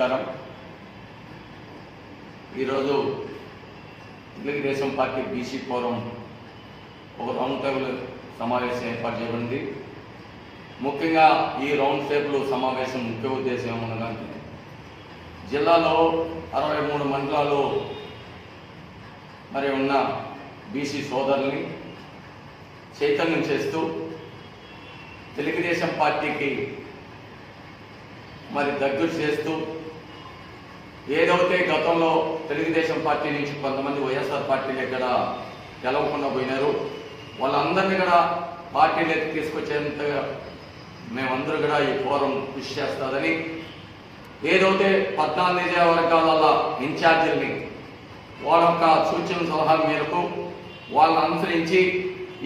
నమస్కారం. ఈరోజు Telugu Desam party BC forum ఒక రౌండ్ టేబుల్ సమావేశం ఏర్పాటు చేయబడింది. ముఖ్యంగా ఈ రౌండ్ టేబుల్ సమావేశం ముఖ్య ఉద్దేశం ఏమనగా జిల్లాలో 63 మండలాలు మరి ఉన్న బీసీ సోదరుల్ని చైతన్యం చేస్తూ తెలుగుదేశం పార్టీకి మరి దగ్గర చేస్తూ ఏదైతే గతంలో తెలుగుదేశం పార్టీ నుంచి కొంతమంది వైఎస్ఆర్ పార్టీలు ఇక్కడ గెలవకుండా పోయినారు, వాళ్ళందరినీ కూడా పార్టీలోకి తీసుకొచ్చేంత మేమందరూ కూడా ఈ ఫోరం కృషి చేస్తుందని, ఏదైతే 14 నియోజకవర్గాల ఇన్ఛార్జీలని వాళ్ళ యొక్క సూచన సలహాల మేరకు వాళ్ళని అనుసరించి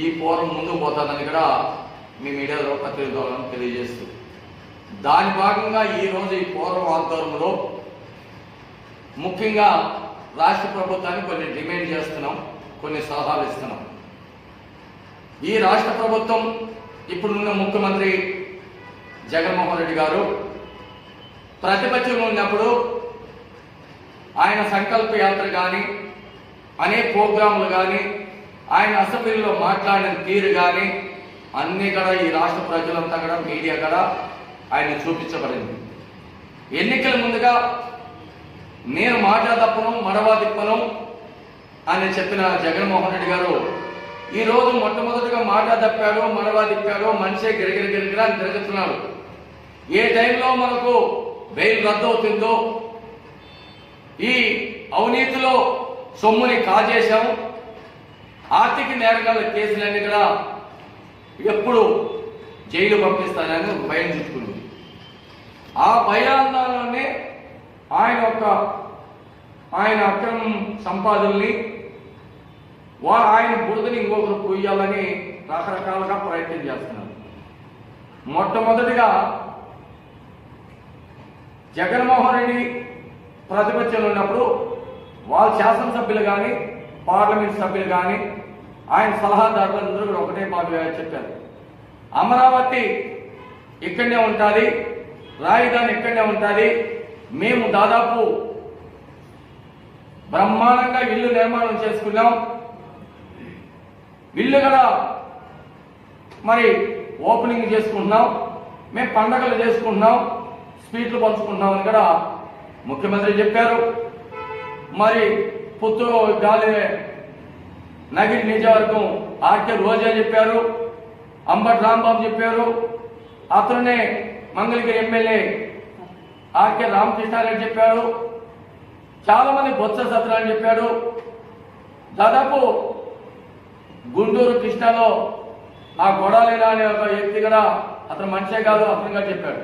ఈ ఫోరం ముందుకు పోతుందని కూడా మీ మీడియాలో పత్రికల తెలియజేస్తూ, దాని భాగంగా ఈరోజు ఈ ఫోరం ఆధ్వర్యంలో ముఖ్యంగా రాష్ట్ర ప్రభుత్వానికి కొన్ని డిమాండ్ చేస్తున్నాం, కొన్ని సలహాలు ఇస్తున్నాం. ఈ రాష్ట్ర ప్రభుత్వం ఇప్పుడున్న ముఖ్యమంత్రి జగన్మోహన్ రెడ్డి గారు ప్రతిపక్షంలో ఉన్నప్పుడు ఆయన సంకల్ప యాత్ర కానీ అనేక ప్రోగ్రాములు కానీ ఆయన అసెంబ్లీలో మాట్లాడిన తీరు కానీ అన్నీ కూడా ఈ రాష్ట్ర ప్రజలంతా కూడా మీడియా కూడా ఆయన చూపించబడింది. ఎన్నికల ముందుగా నేను మాట తప్పను మడవ తిప్పను అని చెప్పిన జగన్మోహన్ రెడ్డి గారు ఈరోజు మొట్టమొదటిగా మాట తప్పాడు, మడవ తిప్పాడు, మనిషే గిరగిర అని తిరుగుతున్నాడు. ఏ టైంలో మనకు బెయిల్ రద్దు అవుతుందో, ఈ అవినీతిలో సొమ్ముని కాజేశాం, ఆర్థిక నేరగాల కేసులన్నీ కూడా ఎప్పుడు జైలు పంపిస్తానని భయం చుట్టుకుంది. ఆ భయాందోళననే ఆయన అక్రమం సంపాదనని ఆయన బురదని ఇంకొకరు పోయాలని రకరకాలుగా ప్రయత్నం చేస్తున్నారు. మొట్టమొదటిగా జగన్మోహన్ రెడ్డి ప్రతిపక్షంలో ఉన్నప్పుడు వాళ్ళ శాసనసభ్యులు కానీ పార్లమెంట్ సభ్యులు కానీ ఆయన సలహాదారులందరూ కూడా ఒకటే బాగా చెప్పారు, అమరావతి ఇక్కడనే ఉంటుంది, రాజధాని ఇక్కడనే ఉంటుంది, మేము దాదాపు బ్రహ్మాండంగా ఇల్లు నిర్మాణం చేసుకున్నాం, ఇల్లు కూడా మరి ఓపెనింగ్ చేసుకుంటున్నాం, మేము పండగలు చేసుకుంటున్నాం, స్వీట్లు పంచుకుంటున్నాం అని కూడా ముఖ్యమంత్రి చెప్పారు. మరి పుత్తూరు గాలి నగిరి నియోజకవర్గం ఆర్కే రోజా చెప్పారు, అంబటి రాంబాబు చెప్పారు, అతనే మంగళగిరి ఎమ్మెల్యే ఆర్కే రామకృష్ణారెడ్డి చెప్పాడు, చాలా మంది బొత్స సత్యనారాయణ చెప్పాడు, దాదాపు గుంటూరు కృష్ణాలో ఆ గొడవలేనా అనే ఒక వ్యక్తి కూడా అతను మనిషే కాదు అతనుగా చెప్పాడు.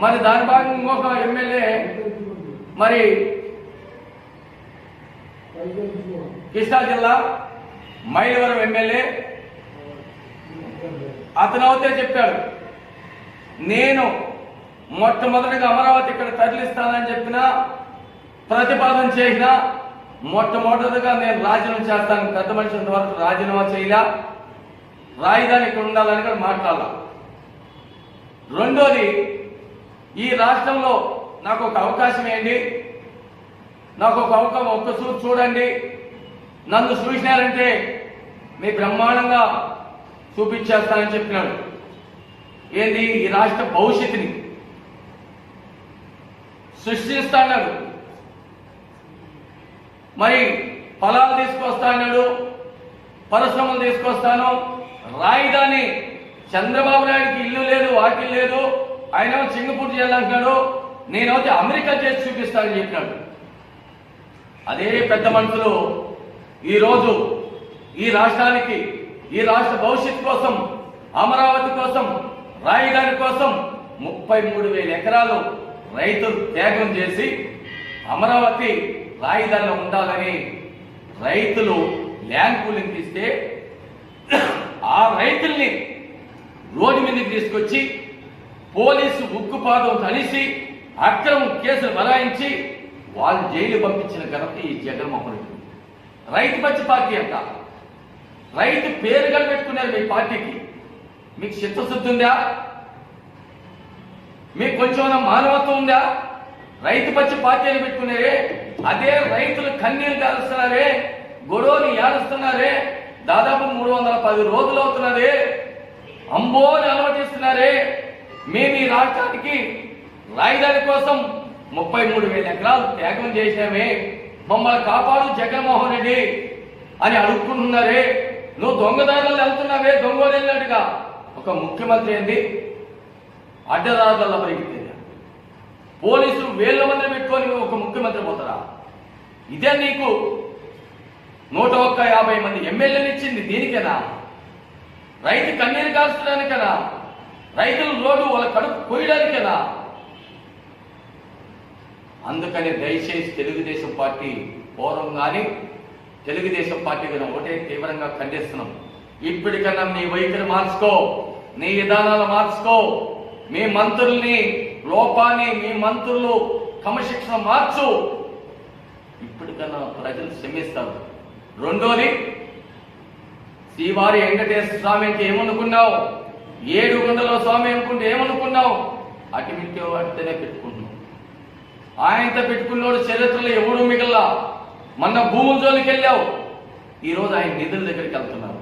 మరి దాని భాగంగా ఇంకొక ఎమ్మెల్యే మరి కృష్ణా జిల్లా మైలవరం ఎమ్మెల్యే అతను అవుతే చెప్పాడు, నేను మొట్టమొదటిగా అమరావతి ఇక్కడ తరలిస్తానని చెప్పిన ప్రతిపాదన చేసిన మొట్టమొదటిగా నేను రాజీనామా చేస్తాను, పెద్ద మనిషి వరకు రాజీనామా చేయలా, రాజధాని ఇక్కడ ఉండాలని కూడా మాట్లాడాల. రెండోది, ఈ రాష్ట్రంలో నాకు ఒక అవకాశం ఏంటి, నాకు ఒక్క చూపు చూడండి, నన్ను చూసినారంటే మీ బ్రహ్మాండంగా చూపించేస్తానని చెప్పినాడు. ఏంది, ఈ రాష్ట్ర భవిష్యత్తుని సృష్టిస్తాడు, మరి ఫలాలు తీసుకొస్తా అన్నాడు, పరిశ్రమలు తీసుకొస్తాను, రాజధాని చంద్రబాబు నాయుడికి ఇల్లు లేదు, వాకిల్ లేదు, ఆయన సింగపూర్ చేయాలంటున్నాడు, నేనైతే అమెరికా చేసి చూపిస్తానని చెప్పినాడు. అదే పెద్ద మనుషులు ఈరోజు ఈ రాష్ట్రానికి, ఈ రాష్ట్ర భవిష్యత్తు కోసం, అమరావతి కోసం, రాజధాని కోసం 33,000 ఎకరాలు రైతులు త్యాగం చేసి అమరావతి రాజధానిలో ఉండాలని రైతులు ల్యాండ్ పూలింగ్ తీస్తే ఆ రైతుల్ని రోడ్డు మీదకి తీసుకొచ్చి పోలీసు ఉక్కుపాదం తనిసి అక్రమం కేసులు బనాయించి వాళ్ళు జైలు పంపించిన ఘనత ఈ జగన్మోహన్ రెడ్డి. రైతు పచ్చి పార్టీ అంట, రైతు పేరుగా పెట్టుకున్నారు మీ పార్టీకి. మీకు చిత్తశుద్ధి ఉందా? మీకు కొంచెం మానవత్వం ఉందా? రైతు పచ్చి పార్టీలు పెట్టుకున్నారే, అదే రైతులు కన్నీరు కాలుస్తున్నారే, గొడవలు ఏడుస్తున్నారే, దాదాపు 310 రోజులు అవుతున్నదే, అంబోని అలవటిస్తున్నారే. మేము ఈ రాష్ట్రానికి రాజధాని కోసం 33,000 ఎకరాలు త్యాగం చేసినామే, మమ్మల్ని కాపాడు జగన్మోహన్ రెడ్డి అని అడుగుకుంటున్నారే. నువ్వు దొంగదారులు వెళ్తున్నావే, దొంగలు వెళ్ళినట్టుగా. ఒక ముఖ్యమంత్రి ఏంది అడ్డదారులలో పరిగెత్తే, పోలీసులు 1000 మందిని పెట్టుకొని ఒక ముఖ్యమంత్రి పోతారా? ఇదే నీకు 150 మంది ఎమ్మెల్యేలు ఇచ్చింది దీనికేనా? రైతు కన్నీరు కాల్చడానికేనా? రైతులు రోడ్డు వాళ్ళ కడుపు కోయడానికేనా? అందుకని దయచేసి తెలుగుదేశం పార్టీ పోరం కానీ తెలుగుదేశం పార్టీ మీద ఒకటే తీవ్రంగా ఖండిస్తున్నాం. ఇప్పటికన్నా నీ వైఖరి మార్చుకో, నీ విధానాలు మార్చుకో, మీ మంత్రుల్ని లోపాన్ని, మీ మంత్రులు క్రమశిక్షణ మార్చు. ఇప్పటికన్నా ప్రజలు క్షమిస్తారు. రెండోది, శ్రీవారి వెంకటేశ్వర స్వామి అంటే ఏమనుకున్నావు? 7 స్వామి అనుకుంటే ఏమనుకున్నావు? అటుమిట్టే వాటితోనే పెట్టుకుంటున్నావు. ఆయనతో పెట్టుకున్నాడు చరిత్రలో ఎవడు మిగల్లా. మొన్న భూముల జోలికి వెళ్ళావు, ఈరోజు ఆయన నిధుల దగ్గరికి వెళ్తున్నారు.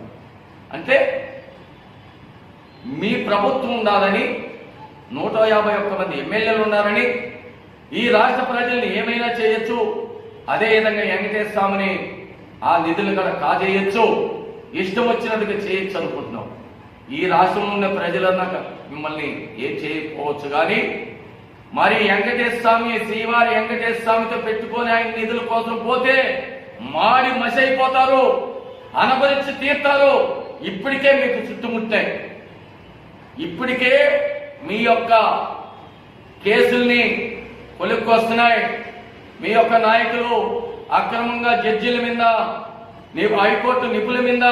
అంటే మీ ప్రభుత్వం ఉండాలని, 151 మంది ఎమ్మెల్యేలు ఉన్నారని, ఈ రాష్ట్ర ప్రజల్ని ఏమైనా చేయొచ్చు, అదేవిధంగా వెంకటేశ్వర స్వామిని ఆ నిధులు కూడా కాజేయచ్చు, ఇష్టం వచ్చినట్టుగా చేయొచ్చు అనుకుంటున్నాం. ఈ రాష్ట్రంలో ఉన్న ప్రజలన్నా మిమ్మల్ని ఏం చేయకపోవచ్చు, కానీ మరి వెంకటేశ్వర స్వామి, శ్రీవారి వెంకటేశ్వర స్వామితో పెట్టుకొని ఆయన నిధుల కోసం పోతే మాడి మసైపోతారు, అనబరించి తీర్తారు. ఇప్పటికే మీకు చుట్టుముట్టాయి. ఇప్పటికే మీ యొక్క కేసుల్ని కొలుక్కొస్తున్నాయి. మీ యొక్క నాయకులు అక్రమంగా జడ్జీల మీద, హైకోర్టు నిపుణుల మీద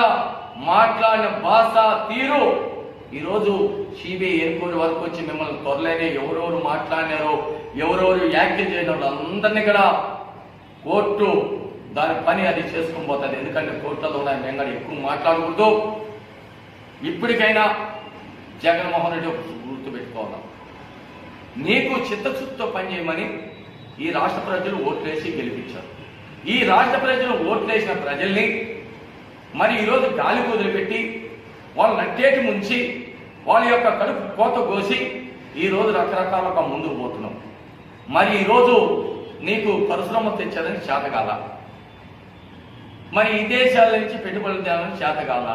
మాట్లాడిన భాష తీరు ఈరోజు సిబిఐ ఎన్క్వైరీ వరకు వచ్చి మిమ్మల్ని త్వరలేనే ఎవరెవరు మాట్లాడినారో, ఎవరెవరు వ్యాఖ్యలు చేయడం అందరినీ కూడా కోర్టు దాని పని అది చేసుకుని పోతుంది. ఎందుకంటే కోర్టులో ఉన్నాయి, మేము కూడా ఎక్కువ మాట్లాడకూడదు. ఇప్పటికైనా జగన్మోహన్ రెడ్డి గుర్తుపెట్టుకోవాలి, నీకు చిత్తశుద్ధితో పనిచేయమని ఈ రాష్ట్ర ప్రజలు ఓట్లేసి గెలిపించారు. ఈ రాష్ట్ర ప్రజలు ఓట్లేసిన ప్రజల్ని మరి ఈరోజు గాలి వదిలిపెట్టి వాళ్ళు నట్టేటి ముంచి వాళ్ళ యొక్క కడుపు కోత కోసి ఈరోజు రకరకాలుగా ముందుకు పోతున్నాం. మరి ఈరోజు నీకు పరిశ్రమ తెచ్చాలని చేతగాల, మరి ఈ దేశాల నుంచి పెట్టుబడులు తేవాలని చేతగాల,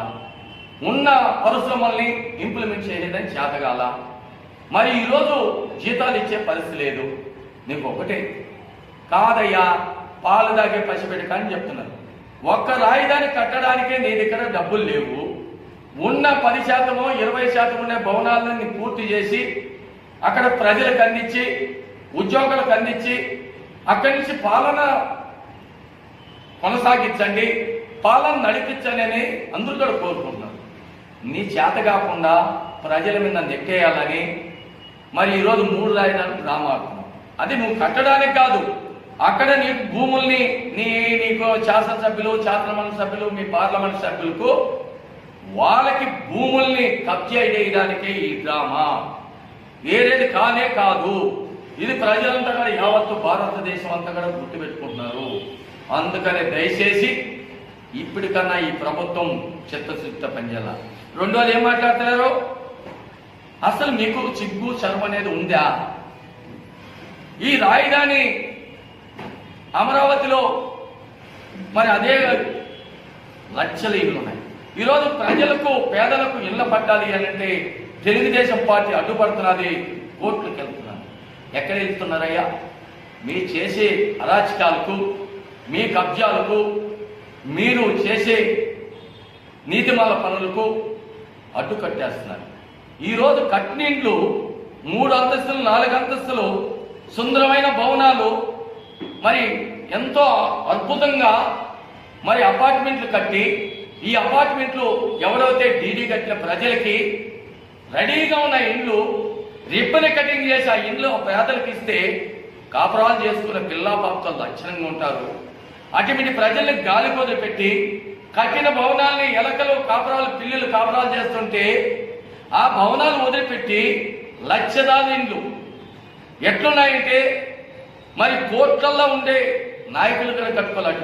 ఉన్న పరిశ్రమల్ని ఇంప్లిమెంట్ చేయలేదని చేతగాల, మరి ఈరోజు జీతాలు ఇచ్చే పరిస్థితి లేదు. నీకు ఒకటే కాదయ్యా, పాలు దాగే పసిపెట్ట అని చెప్తున్నారు. ఒక్క రాజధాని కట్టడానికే నీ దగ్గర డబ్బులు లేవు. ఉన్న 10% 20% ఉండే భవనాలను పూర్తి చేసి అక్కడ ప్రజలకు అందించి, ఉద్యోగులకు అందించి, అక్కడి నుంచి పాలన కొనసాగించండి, పాలన నడిపించండి అని అందరూ కూడా కోరుకుంటున్నారు. నీ చేత కాకుండా ప్రజల మీద నెట్టేయాలని మరి ఈరోజు 3 రాజధానులు డ్రామా ఆడుతున్నావు. అది నువ్వు కట్టడానికి కాదు, అక్కడ నీకు భూముల్ని నీకు శాసనసభ్యులు, శాసనమండలి సభ్యులు, మీ పార్లమెంట్ సభ్యులకు వాళ్ళకి భూముల్ని కబ్జా చేయడానికే ఈ డ్రామా. ఏదేది కానే కాదు. ఇది ప్రజలంతా కూడా యావత్తు భారతదేశం అంతా కూడా గుర్తుపెట్టుకుంటున్నారు. అందుకనే దయచేసి ఇప్పటికన్నా ఈ ప్రభుత్వం చిత్తశుద్ధితో పనిచేయాల. రెండోది ఏం మాట్లాడుతున్నారు? అసలు మీకు చిగ్గు చర్మ అనేది ఉందా? ఈ రాజధాని అమరావతిలో మరి అదే లక్షల ఇళ్ళు ఉన్నాయి. ఈరోజు ప్రజలకు, పేదలకు ఇళ్ల పట్టాలి అని అంటే తెలుగుదేశం పార్టీ అడ్డుపడుతున్నది, కోర్టులకు వెళ్తున్నారు. ఎక్కడ వెళ్తున్నారయ్యా? మీ చేసే అరాచకాలకు, మీ కబ్జాలకు, మీరు చేసే నీతిమాల పనులకు అడ్డుకట్టేస్తున్నారు. ఈరోజు కట్టినిండ్లు 3 అంతస్తులు, 4 అంతస్తులు సుందరమైన భవనాలు, మరి ఎంతో అద్భుతంగా మరి అపార్ట్మెంట్లు కట్టి, ఈ అపార్ట్మెంట్లు ఎవరైతే డీడీ కట్టిన ప్రజలకి రెడీగా ఉన్న ఇండ్లు రిబ్బన్ కటింగ్ చేసి ఆ ఇండ్లు పేదలకు ఇస్తే కాపురాలు చేసుకున్న పిల్లా పాపతో లక్షణంగా ఉంటారు. అటువంటి ప్రజల్ని గాలి వదిలిపెట్టి కట్టిన భవనాల్ని ఎలకలు కాపురాలు, పిల్లులు కాపురాలు చేస్తుంటే ఆ భవనాలు వదిలిపెట్టి లక్షదాల ఇండ్లు ఎట్లున్నాయంటే మరి కోట్లల్లో ఉండే నాయకులు కూడా కట్టుకోవాలి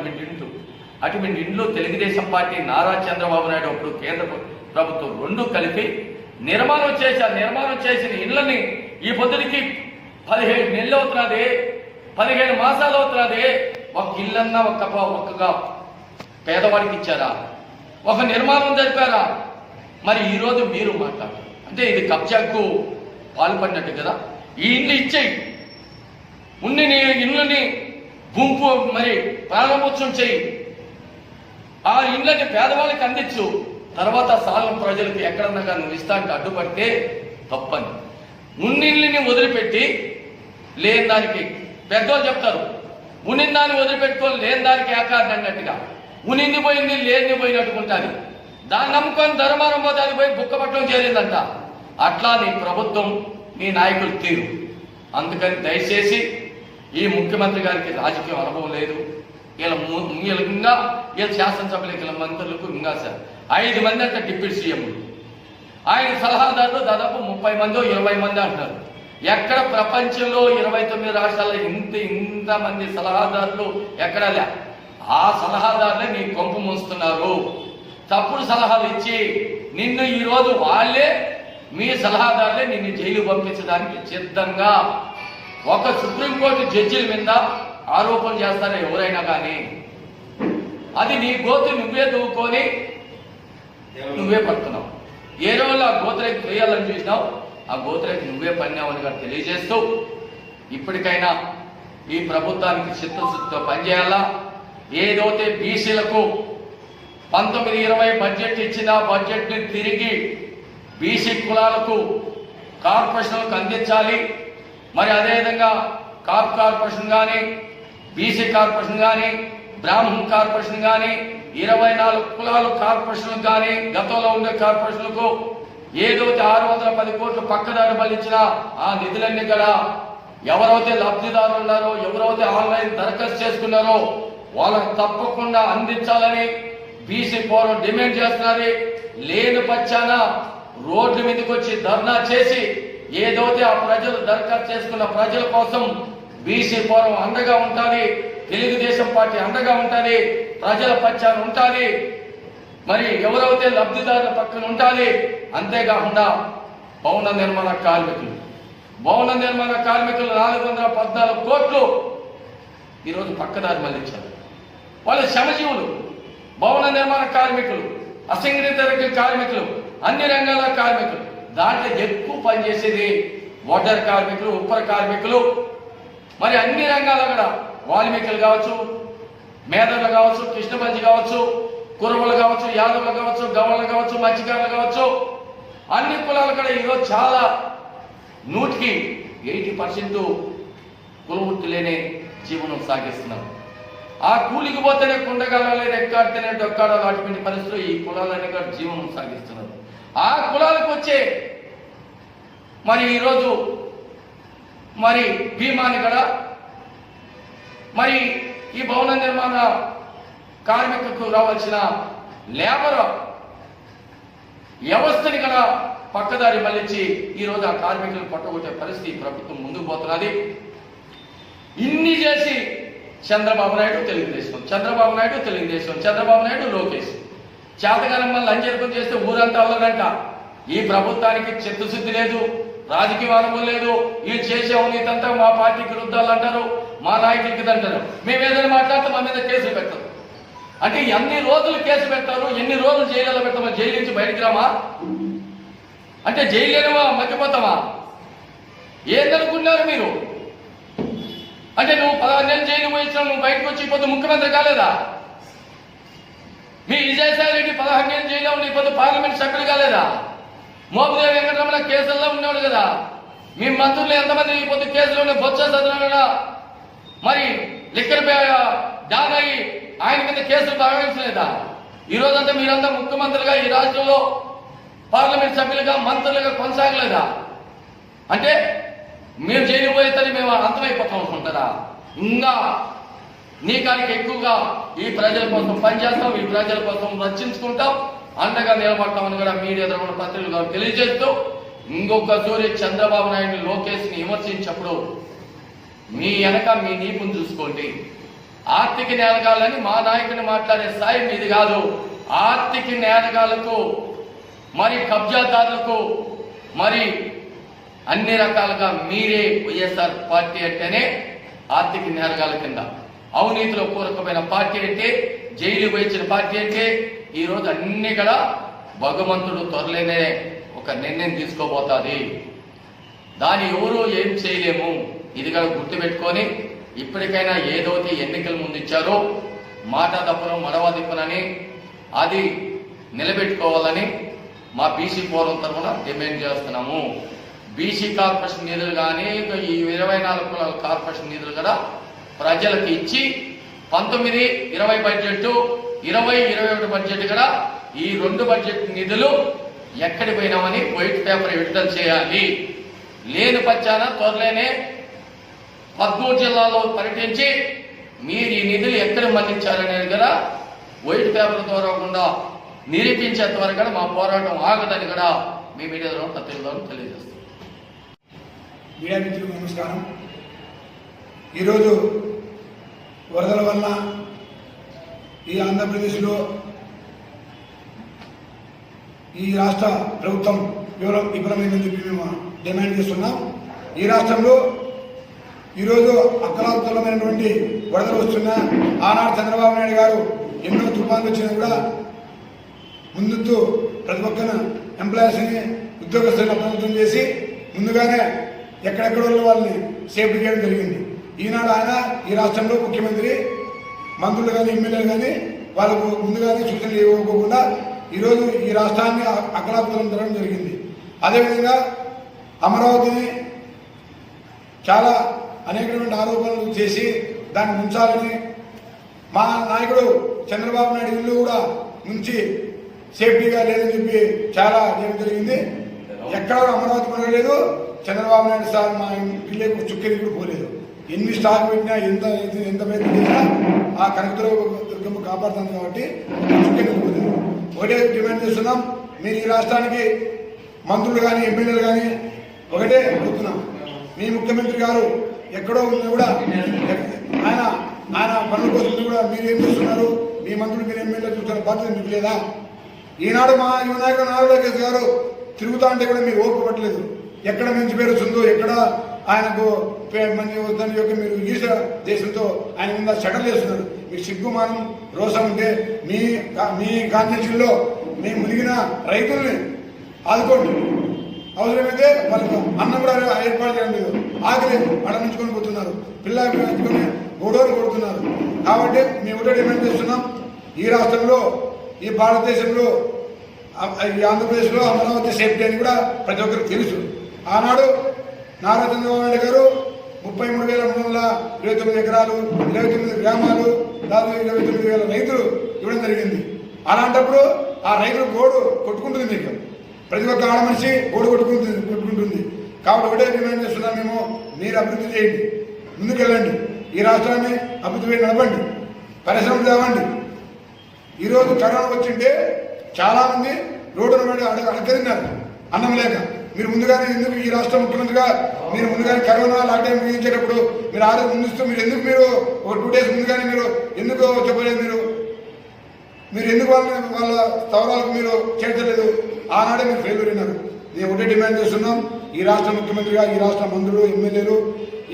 అటువంటి ఇండ్లు తెలుగుదేశం పార్టీ నారా చంద్రబాబు నాయుడు అప్పుడు కేంద్ర ప్రభుత్వం రెండు కలిపి నిర్మాణం చేసిన ఇళ్లని ఈ పొద్దుడికి 17 నెలలు అవుతున్నది, 15 మాసాలు అవుతున్నది. ఒక ఇల్లన్నా ఒక్కగా పేదవాడికి ఇచ్చారా? ఒక నిర్మాణం జరిపారా? మరి ఈరోజు మీరు మాట్లాడారు అంటే ఇది కబ్జాకు పాల్పడినట్టు కదా. ఈ ఇండ్లు ఇచ్చేయి, ఇళ్ళని గుంపు మరి ప్రారంభోత్సవం చేయి, ఆ ఇండ్లని పేదవాళ్ళకి అందించు. తర్వాత సాలం ప్రజలకు ఎక్కడన్నా నువ్వు ఇస్తానికి అడ్డుపడితే తప్పని. ఉన్నిళ్ళని వదిలిపెట్టి లేని దానికి పెద్దోళ్ళు చెప్తారు, ఉనింది దాన్ని వదిలిపెట్టుకొని లేని దానికి ఏకాన్ని అన్నట్టుగా ఉనింది పోయింది లేని పోయినట్టుకుంటుంది. దాన్ని నమ్ముకొని ధర్మారం పోతే అది పోయి బుక్కపట్టడం చేరిందంట. అట్లా నీ ప్రభుత్వం నీ నాయకులు తీరు. అందుకని దయచేసి ఈ ముఖ్యమంత్రి గారికి రాజకీయ అనుభవం లేదు. వీళ్ళ శాసనసభ్యులకి మంత్రులకు ఇంకా సార్ 5 మంది అంటే డిప్యూటీ సీఎంలు, ఆయన సలహాదారులు దాదాపు 30 మందో 20 మంది అంటున్నారు. ఎక్కడ ప్రపంచంలో 29 రాష్ట్రాల్లో ఇంతమంది సలహాదారులు ఎక్కడా లే. ఆ సలహాదారులే నీ కొంపు మోస్తున్నారు. తప్పుడు సలహాలు ఇచ్చి నిన్ను ఈరోజు వాళ్ళే మీ సలహాదారులే నిన్ను జైలు పంపించడానికి సిద్ధంగా ఒక సుప్రీంకోర్టు జడ్జిల మీద ఆరోపణ చేస్తారా ఎవరైనా కానీ. అది నీ గోతు నువ్వే దూకొని నువ్వే పడుతున్నావు. ఏ రోజు ఆ గోతురేకి వేయాలని చూసినావు, ఆ గోతురేకి నువ్వే పడినావని గారు తెలియజేస్తూ ఇప్పటికైనా ఈ ప్రభుత్వానికి చిత్తశుద్ధితో పనిచేయాలా. ఏదైతే బీసీలకు 19-20 బడ్జెట్ ఇచ్చిన బడ్జెట్ ని తిరిగి బీసీ కులాలకు కార్పొరేషన్లకు అందించాలి. మరి అదేవిధంగా కార్పొరేషన్ కానీ, బీసీ కార్పొరేషన్ కానీ, బ్రాహ్మణ్ కార్పొరేషన్ కానీ, 24 కులాల కార్పొరేషన్లకు కానీ, గతంలో ఉండే కార్పొరేషన్లకు ఏదైతే 610 కోట్లు పక్కదారి మళ్ళించిన ఆ నిధులన్నీ కూడా ఎవరైతే లబ్ధిదారులు ఉన్నారో, ఎవరైతే ఆన్లైన్ దరఖాస్తు చేసుకున్నారో వాళ్ళకు తప్పకుండా అందించాలని బీసీ ఫోరం డిమాండ్ చేస్తున్నది. లేని పచ్చాన రోడ్ల మీదకి వచ్చి ధర్నా చేసి ఏదైతే ఆ ప్రజలు దరఖాస్తు చేసుకున్న ప్రజల కోసం బీసీ ఫోరం అండగా ఉంటుంది, తెలుగుదేశం పార్టీ అండగా ఉంటుంది, ప్రజల పచ్చాన ఉంటుంది, మరి ఎవరైతే లబ్ధిదారుల పక్కన ఉండాలి. అంతేకాకుండా భవన నిర్మాణ కార్మికులు 414 కోట్లు ఈరోజు పక్కదారి మళ్ళించారు. వాళ్ళ శ్రమజీవులు, భవన నిర్మాణ కార్మికులు, అసంఘటిత రంగ కార్మికులు, అన్ని రంగాల కార్మికులు. దాంట్లో ఎక్కువ పనిచేసేది ఓటర్ కార్మికులు, ఉప్పర కార్మికులు, మరి అన్ని రంగాల కూడా వాల్మీకులు కావచ్చు, మేధలు కావచ్చు, కృష్ణబంజి కావచ్చు, కురవలు కావచ్చు, యాదవులు కావచ్చు, గౌళ్ళు కావచ్చు, మత్స్యకారులు కావచ్చు, అన్ని కులాలు కూడా ఈరోజు చాలా 100% కులవృత్తి లేని జీవనం సాగిస్తున్నారు. ఆ కూలికి పోతేనే కుండగాలి, రెక్కాడితేనే డొక్కాడాలి, అటువంటి పరిస్థితులు ఈ కులాలన్నీ కూడా జీవనం సాగిస్తున్నారు. ఆ కులాలకు వచ్చే మరి ఈరోజు మరి భీమాని కూడా మరి ఈ భవన నిర్మాణ కార్మికులకు రావాల్సిన లేబర్ వ్యవస్థని కూడా పక్కదారి మళ్ళించి ఈరోజు ఆ కార్మికులను పట్టగొట్టే పరిస్థితి ప్రభుత్వం ముందుకు పోతున్నది. ఇన్ని చేసి చంద్రబాబు నాయుడు లోకేష్ చేతగానం వల్ల లంచర్పం చేస్తే ఊరంతా అల్లరంట. ఈ ప్రభుత్వానికి చిత్తశుద్ధి లేదు, రాజకీయ అనుభవం లేదు. వీళ్ళు చేసే అవినీతంతా మా పార్టీకి విరుద్ధాలు అంటారు, మా నాయకులకి అంటారు. మేము ఏదైనా మాట్లాడితే మా మీద కేసులు పెడతారు. అంటే ఎన్ని రోజులు కేసు పెడతారు, ఎన్ని రోజులు జైల్లో పెడతామా? జైలు నుంచి బయటికి రామా అంటే జైలేనమా మర్చిపోతామా? ఏందనుకున్నారు మీరు? అంటే నువ్వు 16 నెలలు జైలు పోయించినా నువ్వు బయటకు వచ్చి ఇప్పుడు ముఖ్యమంత్రి కాలేదా? మీ విజయసాయి రెడ్డి 16 నెలలు జైల్లో ఉండి ఇప్పుడు పార్లమెంట్ సభ్యులు కాలేదా? మోపిదేవి వెంకటరమణ కేసుల్లో ఉన్నాడు కదా. మీ మంత్రులు ఎంతమంది ఇప్పుడు కేసులో ఉన్న బొత్స సత్యనారాయణ మరి లిక్కర్ డానయ్యి ఆయన కింద కేసులు భావించలేదా? ఈ రోజంతా మీరంతా ముఖ్యమంత్రులుగా ఈ రాష్ట్రంలో పార్లమెంట్ సభ్యులుగా మంత్రులుగా కొనసాగలేదా? అంటే మేము జైలు పోయేసరి మేము అంతమైపోతాం అనుకుంటారా? ఇంకా నీకానికి ఎక్కువగా ఈ ప్రజల కోసం పనిచేస్తాం, ఈ ప్రజల కోసం రక్షించుకుంటాం, అండగా నిలబడతామని కూడా మీడియా ద్వారా పత్రికలు తెలియజేస్తూ ఇంకొక సూర్య చంద్రబాబు నాయుడు లోకేష్ ని విమర్శించినప్పుడు మీ వెనక మీ నీపుని చూసుకోండి. ఆర్థిక నేరగాళ్ళని మా నాయకుని మాట్లాడే స్థాయి మీది కాదు. ఆర్థిక నేరగాళ్లకు మరి కబ్జాదారులకు మరి అన్ని రకాలుగా మీరే వైఎస్ఆర్ పార్టీ అంటేనే ఆర్థిక నేరగాల కింద, అవినీతిలో పూరకమైన పార్టీ అంటే, జైలు వేయించిన పార్టీ అంటే ఈరోజు అన్ని కూడా భగవంతుడు త్వరలోనే ఒక నిర్ణయం తీసుకోబోతుంది. దాన్ని ఎవరూ ఏం చేయలేము. ఇది కూడా గుర్తుపెట్టుకొని ఇప్పటికైనా ఏదైతే ఎన్నికల ముందు ఇచ్చారో మాట తప్పను మడవ తిప్పనని అది నిలబెట్టుకోవాలని మా బీసీ ఫోరం తరఫున డిమాండ్ చేస్తున్నాము. బీసీ కార్పొరేషన్ నిధులు కానీ ఈ 24 కులాల కార్పొరేషన్ నిధులు కూడా ప్రజలకు ఇచ్చి 19-20 బడ్జెట్ 20-21 బడ్జెట్ కూడా ఈ 2 బడ్జెట్ నిధులు ఎక్కడికి పోయినామని వైట్ పేపర్ విడుదల చేయాలి. లేని పచ్చాన త్వరలోనే 13 జిల్లాల్లో పర్యటించి మీరు ఈ నిధులు ఎక్కడ మళ్లించారనేది కూడా వైట్ పేపర్ ద్వారా కూడా నిరూపించేంత వరకు కూడా మా పోరాటం ఆగదని కూడా మీ మీడియా ద్వారా పత్రికలో తెలియజేస్తాం. మీడియా మిత్రులకు నమస్కారం. ఈరోజు వరదల వల్ల ఈ ఆంధ్రప్రదేశ్లో ఈ రాష్ట్ర ప్రభుత్వం విఫలమైందని చెప్పి మేము డిమాండ్ చేస్తున్నాం. ఈ రాష్ట్రంలో ఈరోజు అక్కలాంతరమైనటువంటి వరదలు వస్తున్నా ఆనాడు చంద్రబాబు నాయుడు గారు ఎన్నో తుఫాన్లు వచ్చినా కూడా ముందు ప్రతి ఒక్కన ఎంప్లాయీస్ని ఉద్యోగస్తులను అప్రమత్తం చేసి ముందుగానే ఎక్కడెక్కడ వాళ్ళని సేఫ్టీ చేయడం జరిగింది. ఈనాడు ఆయన ఈ రాష్ట్రంలో ముఖ్యమంత్రి, మంత్రులు కానీ ఎమ్మెల్యేలు కానీ వాళ్ళకు ముందుగానే సూచనలు ఇవ్వకుండా ఈరోజు ఈ రాష్ట్రాన్ని అక్కలాపురం జరగడం జరిగింది. అదేవిధంగా అమరావతిని చాలా అనేకమైన ఆరోపణలు చేసి దాన్ని ముంచాలని మా నాయకుడు చంద్రబాబు నాయుడు ఇల్లు కూడా ముంచి సేఫ్టీగా లేదని చెప్పి చాలా చేయడం జరిగింది. ఎక్కడ అమరావతి పడలేదు. చంద్రబాబు నాయుడు సార్ మా ఇల్లు చుక్కెది కూడా పోలేదు. ఎన్ని స్టాక్ పెట్టినా ఎంత ప్రయత్నం చేసినా ఆ కనకదుర్గమ్మ కాపాడుతుంది కాబట్టి చుక్కెది పోలేదు. ఒకటే డిమాండ్ చేస్తున్నాం, మీరు ఈ రాష్ట్రానికి మంత్రులు కానీ ఎమ్మెల్యేలు కానీ ఒకటే అడుగుతున్నాం, మీ ముఖ్యమంత్రి గారు ఎక్కడో ఉన్నా కూడా ఆయన పనుల కోసం కూడా మీరు ఏం చేస్తున్నారు? మీ మంత్రులు మీరు ఎమ్మెల్యే చూస్తున్న బాధ్యత మీకు లేదా? ఈనాడు మా యువ నాయకుడు నారా లోకేష్ గారు తిరుగుతా అంటే కూడా మీరు ఓపిక పట్టలేదు. ఎక్కడ మంచి పేరు వస్తుందో, ఎక్కడ ఆయనకు మంచి వద్దని యొక్క మీరు ఈశ దేశంతో ఆయన మీద షటల్ చేస్తున్నారు. మీకు సిగ్గుమానం రోషం ఉంటే మీ కాన్స్టిట్యూషన్లో మీ మునిగిన రైతుల్ని ఆదుకోండి. అవసరమైతే వాళ్ళకి అన్నం కూడా ఏర్పాటు చేయడం లేదు. ఆకలి అడమించుకొని పోతున్నారు, పిల్లలు పెంచుకొని గొడవలు కొడుతున్నారు. కాబట్టి మేము ఒకటే డిమాండ్ చేస్తున్నాం, ఈ రాష్ట్రంలో ఈ భారతదేశంలో ఈ ఆంధ్రప్రదేశ్లో అమరావతి సేఫ్టీ అని కూడా ప్రతి ఒక్కరికి తెలుసు. ఆనాడు నారా చంద్రబాబు నాయుడు గారు 33,329 ఎకరాలు 29 గ్రామాలు దాదాపు 29,000 రైతులు ఇవ్వడం జరిగింది. అలాంటప్పుడు ఆ రైతులు గోడు కొట్టుకుంటుంది. మీకు ప్రతి ఒక్క ఆడ మనిషి గోడు కొట్టుకుంటుంది. కాబట్టి ఒకటే డిమాండ్ చేస్తున్నాం మేము, మీరు అభివృద్ధి చేయండి, ముందుకెళ్ళండి, ఈ రాష్ట్రాన్ని అభివృద్ధి నడపండి, పరిశ్రమలు తేవండి. ఈరోజు కరోనా వచ్చింటే చాలా మంది రోడ్డున పడి అడగదిన్నారు అన్నం లేక. మీరు ముందుగానే ఎందుకు ఈ రాష్ట్ర ముఖ్యమంత్రిగా మీరు ముందుగానే కరోనా లాక్డౌన్ విధించేటప్పుడు మీరు ఆరోగ్యం ముందుస్తూ మీరు ఎందుకు మీరు ఒక 2 days ముందుగానే మీరు ఎందుకు చెప్పలేదు? మీరు ఎందుకు వాళ్ళ స్థావరాలకు మీరు చేర్చలేదు? ఆనాడే మీరు ఫెయిల్యూర్ అయినారు. మేము ఒకటే డిమాండ్ చేస్తున్నాం, ఈ రాష్ట్ర ముఖ్యమంత్రిగా ఈ రాష్ట్ర మంత్రులు ఎమ్మెల్యేలు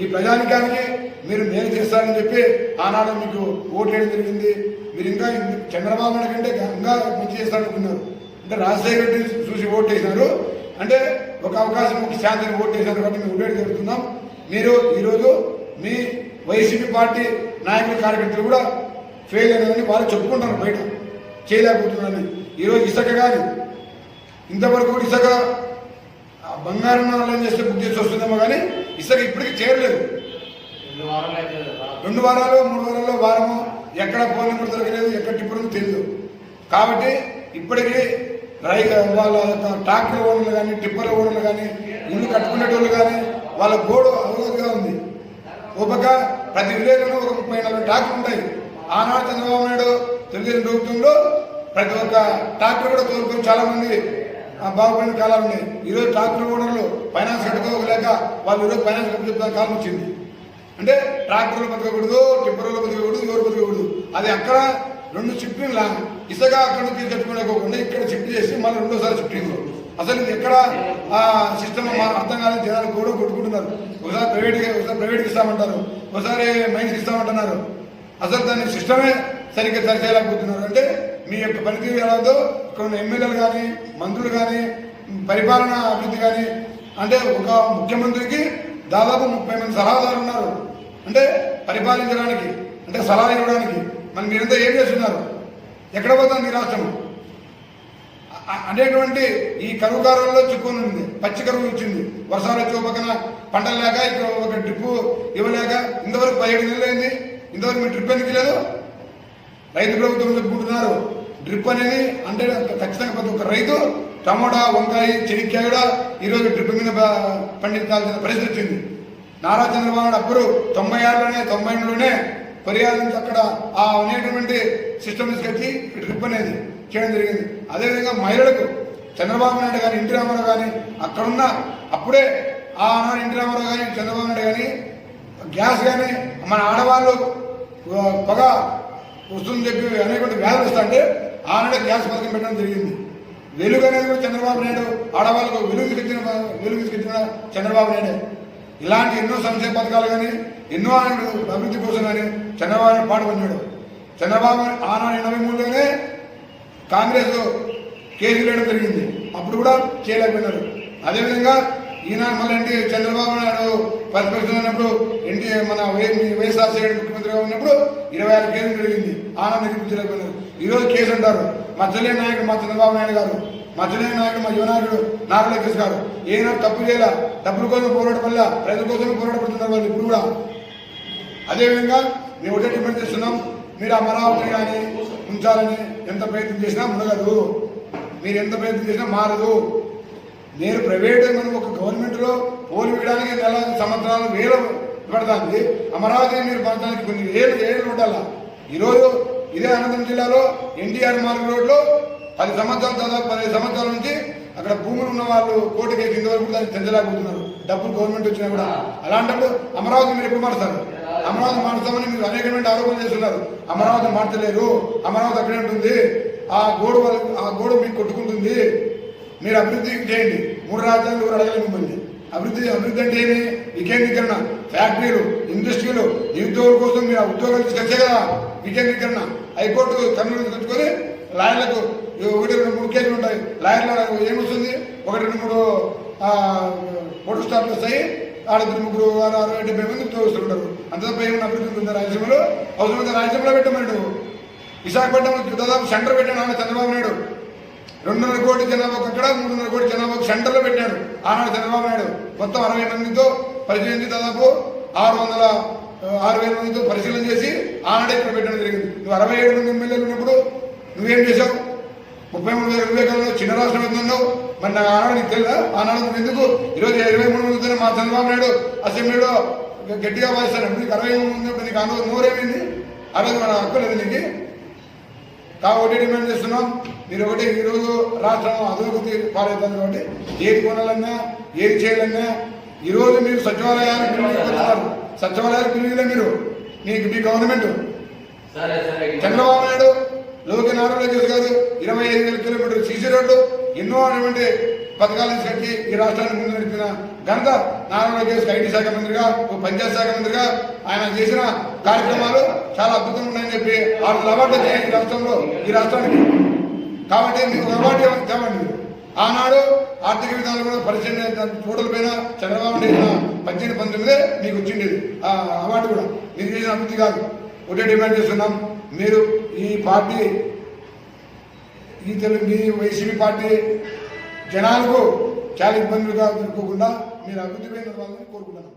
ఈ ప్రజానికానికి మీరు మేలు చేస్తారని చెప్పి ఆనాడు మీకు ఓటు వేయడం జరిగింది. మీరు ఇంకా చంద్రబాబు నాయుడు కంటే ఇంకా మంచి చేస్తారనుకున్నారు. అంటే రాజశేఖర రెడ్డి చూసి ఓటు వేసినారు, అంటే ఒక అవకాశం ఒక శాంతిని ఓటు వేసినారు. కాబట్టి మేము ఓటు జరుగుతున్నాం. మీరు ఈరోజు మీ వైసీపీ పార్టీ నాయకులు కార్యకర్తలు కూడా ఫెయిల్ అయినారని వాళ్ళు చెప్పుకుంటారు, బయట చేయలేకపోతున్నారని. ఈరోజు ఇసుక కానీ ఇంతవరకు కూడా ఇసుక బంగారం ఆన్లైన్ చేస్తే బుక్ చేసి వస్తుందేమో కానీ ఇసుక ఇప్పటికీ చేరలేదు. 2 వారాలు 3 వారాల్లో వారము ఎక్కడ ఫోన్ నెంబర్ దొరకలేదు, ఎక్కడ టిప్పులు తెలియదు. కాబట్టి ఇప్పటికీ వాళ్ళ ట్రాక్టర్ ఓనర్లు కానీ టిప్పర్ల ఓనర్లు కానీ ఇల్లు కట్టుకునేటోళ్ళు కానీ వాళ్ళ గోడు అవరోధంగా ఉంది. ఒక ప్రతి విలేజ్లో ఒక 30-40 ట్రాక్టర్లు ఉంటాయి. ఆనాడు చంద్రబాబు నాయుడు తెలుగుదేశం ప్రభుత్వంలో ప్రతి ఒక్క ట్రాక్టర్ కూడా తోలుకొని చాలా మంది బాగుపడిన కాలాలు ఉన్నాయి. ఈరోజు ట్రాక్టర్ ఓనర్లు ఫైనాన్స్ కట్టుకోలేక వాళ్ళు ఈరోజు ఫైనాన్స్ కట్టు చెప్తున్న కాలం వచ్చింది. అంటే ట్రాక్టర్లు బతకకూడదు, టిప్పర్లు బతకకూడదు, ఎవరు బతకకూడదు. అది అక్కడ 2 షిఫ్టింగ్ల ఇసుక అక్కడ నుంచి తెచ్చుకోలేకోకుండా ఇక్కడ షిఫ్ట్ చేసి మళ్ళీ 2వ షిఫ్టింగ్. అసలు ఇది ఎక్కడ సిస్టమ్ అర్థం కాలేదు. జనాలు కూడా కొట్టుకుంటున్నారు. ఒకసారి ప్రైవేట్కి ఇస్తామంటారు, ఒకసారి మైన్స్కి ఇస్తామంటున్నారు. అసలు దాని సిస్టమే సరిగ్గా సరిచేయలేకపోతున్నారు. అంటే మీ యొక్క పనితీరు ఎలా ఉందో కొన్ని ఎమ్మెల్యేలు కానీ మంత్రులు కానీ పరిపాలన అభివృద్ధి కానీ, అంటే ఒక ముఖ్యమంత్రికి దాదాపు 30 మంది సలహాదారులు ఉన్నారు. అంటే పరిపాలించడానికి, అంటే సలహా ఇవ్వడానికి. మరి మీరంతా ఏం చేస్తున్నారు? ఎక్కడ పోతుంది ఈ రాష్ట్రం అనేటువంటి ఈ కరువు కాలంలో చిక్కుని ఉంది. పచ్చి కరువు వచ్చింది. వర్షాలు వచ్చి పక్కన పంటలు లేక ఇక్కడ ఒక డ్రిప్ ఇవ్వలేక ఇంతవరకు 17 నెలలు అయింది. ఇంతవరకు మీ డ్రిప్ ఎందుకు లేదు? రైతు ప్రభుత్వం చెప్పుకుంటున్నారు. డ్రిప్ అనేది అంటే ఖచ్చితంగా ప్రతి ఒక్క రైతు టమోటా, వంకాయ, చెనిక్కాయ కూడా ఈరోజు డ్రిప్ మీద పండించాల్సిన పరిస్థితి వచ్చింది. నారా చంద్రబాబు నాయుడు అప్పుడు 96లోనే 98లోనే కొరియాల నుంచి అక్కడ ఆ అనేటువంటి సిస్టమ్ తీసుకొచ్చి డ్రిప్ అనేది చేయడం జరిగింది. అదేవిధంగా మహిళలకు చంద్రబాబు నాయుడు కానీ ఎన్టీ రామారావు కానీ అక్కడున్న అప్పుడే ఆనాడు ఎన్టీ రామారావు కానీ చంద్రబాబు నాయుడు కానీ గ్యాస్ కానీ మన ఆడవాళ్ళు పొగ వస్తుందని చెప్పి అనేటువంటి వ్యాధులు వస్తాయంటే ఆనాడే గ్యాస్ పథకం పెట్టడం జరిగింది. వెలుగు అనేది కూడా చంద్రబాబు నాయుడు ఆడవాళ్ళకు వెలుగు తీసుకొచ్చిన చంద్రబాబు నాయుడు. ఇలాంటి ఎన్నో సంక్షేమ పథకాలు కానీ ఎన్నో అభివృద్ధి కోసం కానీ చంద్రబాబు నాయుడు పాటుపడినాడు. చంద్రబాబు ఆనాడు 83లోనే కాంగ్రెస్ కేసులు వేయడం జరిగింది. అప్పుడు కూడా చేయలేకపోయినారు. అదేవిధంగా ఈనాడు మళ్ళీ చంద్రబాబు నాయుడు ప్రతిపక్షం ఉన్నప్పుడు మన వైఎస్ఆర్ ముఖ్యమంత్రిగా ఉన్నప్పుడు 26 కేసులు జరిగింది. ఆనాడు నిరూపించలేకపోయినారు. ఈరోజు కేసు అంటారు. మా చెల్లెని నాయకుడు మా చంద్రబాబు నాయుడు గారు, మా చెల్లెని నాయకుడు మా యువనాయకుడు నారా లోకేష్ గారు ఏనాడు తప్పు చేయాల, డబ్బుల కోసం పోరాటం వల్ల రైతుల కోసం పోరాటపడుతున్నారు వాళ్ళు ఇప్పుడు కూడా. అదేవిధంగా మేము ఒకటే డిమాండ్ చేస్తున్నాం. మీరు అమరావతి కానీ ఉంచాలని ఎంత ప్రయత్నం చేసినా ఉండగలదు. మీరు ఎంత ప్రయత్నం చేసినా మారదు. నేను ప్రైవేట్ మనం ఒక గవర్నమెంట్లో పోలు వేయడానికి నెల సంవత్సరాలు వేలు పడుతుంది. అమరావతి మీరు పడటానికి కొన్ని ఏళ్ళు ఉండాలా. ఈరోజు ఇదే అనంతపురం జిల్లాలో ఎన్టీఆర్ మార్గ్ రోడ్లో 10 సంవత్సరాలు దాదాపు 15 సంవత్సరాల నుంచి అక్కడ భూములు ఉన్న వాళ్ళు కోర్టు కేసు ఇంతవరకు దాన్ని తెంచలేకపోతున్నారు. డబ్బులు గవర్నమెంట్ వచ్చినా కూడా. అలాంటప్పుడు అమరావతి మీరు ఎప్పుడు మారుస్తారు? అమరావతి మారుస్తామని మీరు అనేకమైన ఆరోపణలు చేస్తున్నారు. అమరావతి మార్చలేరు, అమరావతి అక్కడే ఉంటుంది, ఆ గోడు మీకు కొట్టుకుంటుంది. మీరు అభివృద్ధి చేయండి. 3 రాజ్యాలు ఎవరు అడగలేదు మిమ్మల్ని. అభివృద్ధి అంటే ఏమి? వికేంద్రీకరణ, ఫ్యాక్టరీలు, ఇండస్ట్రీలు, నిరుద్యోగుల కోసం మీరు ఆ ఉద్యోగాలు తీసుకొచ్చే కదా వికేంద్రీకరణ. హైకోర్టు కర్నూలు తెచ్చుకొని లాయర్లకు 1-2-3 కేసులు ఉంటాయి. లాయర్లు ఏమొస్తుంది? 1-2-3 ఫోటో స్టాప్లు వస్తాయి. 6-3-6-70 మంది ఉద్యోగస్తులు. అంత తప్ప ఏమైనా అభివృద్ధి ఉందా రాయలసీమలో? అవసరమైతే రాయలసీమలో పెట్టమన్నాడు. విశాఖపట్నం దాదాపు సెంటర్ పెట్టాడు చంద్రబాబు నాయుడు. 2.5 కోట్ల జనాభాకు అక్కడ 3.5 కోట్ల జనాభాకు సెంటర్లో పెట్టాడు ఆనాడు చంద్రబాబు నాయుడు. మొత్తం 60 మందితో పరిశీలించి దాదాపు 6,000 మందితో పరిశీలన చేసి ఆనాడే ఇక్కడ పెట్టడం జరిగింది. నువ్వు 67 మంది ఎమ్మెల్యేలు ఉన్నప్పుడు నువ్వేం చేశావు? 33,000 వివేకాలలో చిన్న రాష్ట్రం అవుతున్నావు. మరి నాకు ఆనాడు నీకు తెలుసా? ఆనాడు నువ్వు ఎందుకు ఈరోజు 23 మందితోనే మా చంద్రబాబు నాయుడు అసెంబ్లీలో గట్టిగా వాయిస్తాడు. నీకు 63 మంది ఉన్నప్పుడు నీకు ఆనాడు నోరేమైంది? ఆ రోజు మన హక్కు లేదు నీకు. కాబట్టి డిమాండ్ చేస్తున్నాం. మీరు ఒకటి ఈరోజు రాష్ట్రం అధోగతి పాలవుతుంది. కాబట్టి ఏది కొనాలన్నా ఏది చేయాలన్నా ఈరోజు మీరు సచివాలయాలు పిలుపుతున్నారు. సచివాలయాలు పిలుపులే మీరు మీ గవర్నమెంట్. చంద్రబాబు నాయుడు నారా లోకేష్ గారు 25,000 కిలోమీటర్లు సీసీ రోడ్లు ఎన్నో అటువంటి పథకాలు తీసుకొచ్చి ఈ రాష్ట్రాన్ని ముందు నడిపిన ఘనత నారా లోకేష్. ఐటీ శాఖ మంత్రిగా, పంచాయత్ శాఖ మంత్రిగా ఆయన చేసిన కార్యక్రమాలు చాలా అద్భుతంగా ఉన్నాయని చెప్పి 6 అవార్డులు వచ్చాయి ఈ రాష్ట్రానికి. కాబట్టి మీకు అవార్డు తేవండి. ఆనాడు ఆర్థిక విధానం కూడా పరిశీలన టోటల్ పైన చంద్రబాబు నాయుడు 18-19 మీకు వచ్చిండేది ఆ అవార్డు కూడా. మీరు చేసిన అభివృద్ధి కాదు. ఒకటే డిమాండ్ చేస్తున్నాం. మీరు ఈ పార్టీ మీ వైసీపీ పార్టీ జనాలకు చాలా ఇబ్బందులుగా ఎదుర్కోకుండా మీరు అభివృద్ధి పైన కోరుకుంటున్నాం.